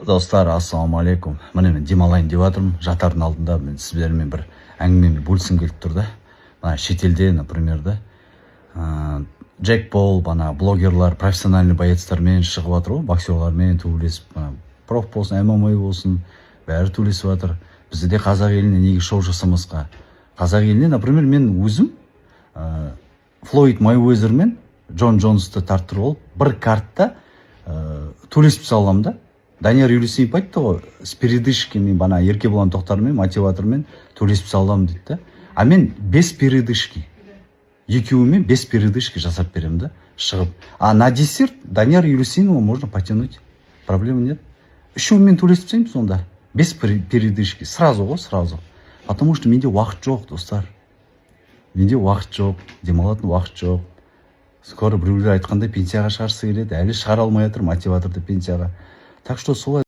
Достар, ассалаумағалейкум. Міне мен демалайын деп жатырмын. Жатардың алдында мен сіздермен бір әңгімемен бөліскім келіп тұр да. Мына шетелде, например, да, Джек Пол, блогерлар, профессиональный боецтермен шығып жатыр ғой, боксерлармен төбелесіп, проф болсын, ММА болсын, бәрі төбелесіп жатыр. Бізде де қазақ еліне неге шоу жасамасқа? Қазақ еліне, например, мен өзім Флойд Майуэзер мен Джон Джонсты тарттырып алып, бір картта төбелесіп саламын да. Данияр Елеусінов айтты ғой, с передышки мен Еркебұлан Тоқтармен, мотиватормен төбелесіп саламын дейді да. А мен без передышки. Екеуімен без передышки жасап беремін да, шығып. А на десерт Данияр Елеусинова можно потянуть. Проблема нет. Үшеуімен төбелесіп тастаймын сонда. Без передышки. Сразу ғой, сразу. Потому что менде уақыт жоқ, достар. Менде уақыт жоқ, демалатын уақыт жоқ. Скоро біреулер айтқандай пенсияға шығарсы келеді. Әлі шығара алмай жатыр мотиваторды пенсияға. Так что солай.